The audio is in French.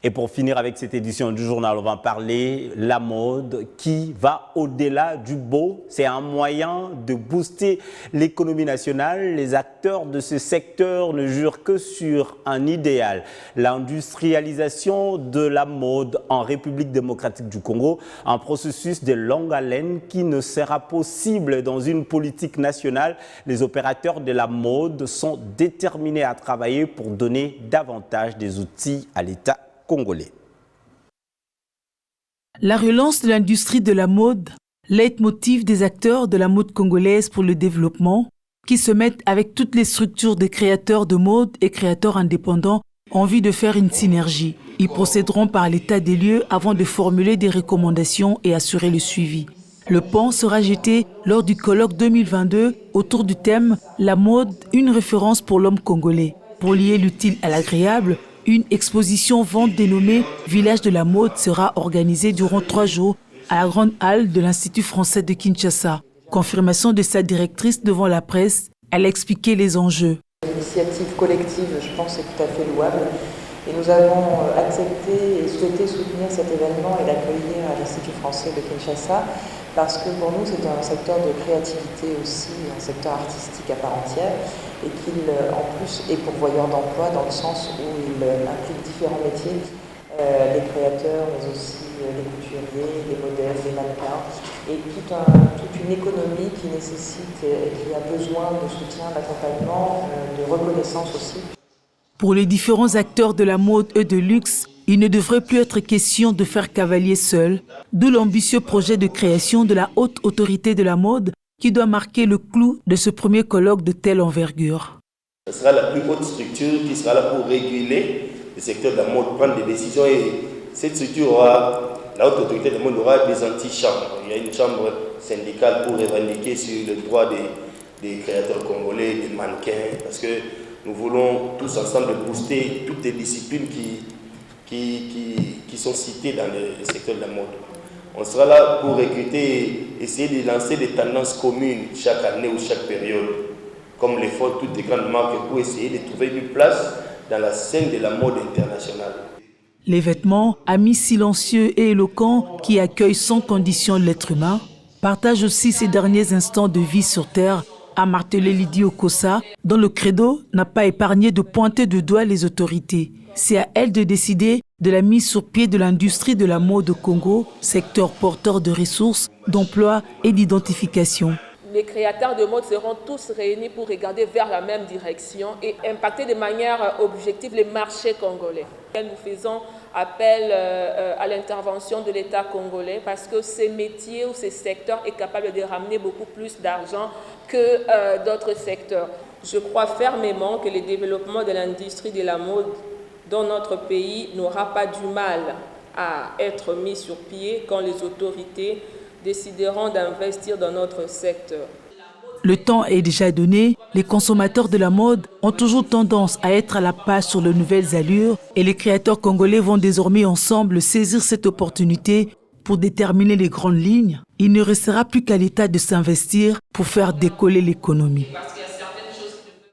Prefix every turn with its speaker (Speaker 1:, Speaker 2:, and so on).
Speaker 1: Et pour finir avec cette édition du journal, on va parler de la mode qui va au-delà du beau. C'est un moyen de booster l'économie nationale. Les acteurs de ce secteur ne jurent que sur un idéal, l'industrialisation de la mode en République démocratique du Congo, un processus de longue haleine qui ne sera possible dans une politique nationale. Les opérateurs de la mode sont déterminés à travailler pour donner davantage des outils à l'État congolais.
Speaker 2: La relance de l'industrie de la mode, leitmotiv des acteurs de la mode congolaise pour le développement, qui se mettent avec toutes les structures de créateurs de mode et créateurs indépendants en vue de faire une synergie. Ils procéderont par l'état des lieux avant de formuler des recommandations et assurer le suivi. Le pont sera jeté lors du colloque 2022 autour du thème « La mode, une référence pour l'homme congolais ». Pour lier l'utile à l'agréable, une exposition vente dénommée « Village de la mode » sera organisée durant 3 jours à la grande halle de l'Institut français de Kinshasa. Confirmation de sa directrice devant la presse, elle a expliqué les enjeux.
Speaker 3: L'initiative collective, je pense, est tout à fait louable. Et nous avons accepté et souhaité soutenir cet événement et l'accueillir à l'Institut français de Kinshasa parce que pour nous, c'est un secteur de créativité aussi, un secteur artistique à part entière et qu'il, en plus, est pourvoyeur d'emploi dans le sens où il implique différents métiers, les créateurs, mais aussi les couturiers, les modèles, les mannequins, et toute une économie qui nécessite et qui a besoin de soutien, d'accompagnement, de reconnaissance aussi.
Speaker 2: Pour les différents acteurs de la mode et de luxe, il ne devrait plus être question de faire cavalier seul, d'où l'ambitieux projet de création de la haute autorité de la mode qui doit marquer le clou de ce premier colloque de telle envergure.
Speaker 4: Ce sera la plus haute structure qui sera là pour réguler le secteur de la mode, prendre des décisions et cette structure la haute autorité de la mode aura des anti-chambres. Il y a une chambre syndicale pour revendiquer sur le droit des créateurs congolais, des mannequins, parce que nous voulons tous ensemble booster toutes les disciplines qui sont citées dans le secteur de la mode. On sera là pour recruter, essayer de lancer des tendances communes chaque année ou chaque période, comme les font toutes les grandes marques, pour essayer de trouver une place dans la scène de la mode internationale.
Speaker 2: Les vêtements, amis silencieux et éloquents qui accueillent sans condition l'être humain, partagent aussi ces derniers instants de vie sur Terre, a martelé Lydie Okosa, dont le credo n'a pas épargné de pointer du doigt les autorités. C'est à elle de décider de la mise sur pied de l'industrie de la mode au Congo, secteur porteur de ressources, d'emplois et d'identification.
Speaker 5: Les créateurs de mode seront tous réunis pour regarder vers la même direction et impacter de manière objective les marchés congolais. Nous faisons appel à l'intervention de l'État congolais parce que ces métiers ou ces secteurs sont capables de ramener beaucoup plus d'argent que d'autres secteurs. Je crois fermement que le développement de l'industrie de la mode dans notre pays n'aura pas du mal à être mis sur pied quand les autorités décideront d'investir dans notre secteur.
Speaker 2: Le temps est déjà donné, les consommateurs de la mode ont toujours tendance à être à la page sur les nouvelles allures et les créateurs congolais vont désormais ensemble saisir cette opportunité pour déterminer les grandes lignes. Il ne restera plus qu'à l'État de s'investir pour faire décoller l'économie.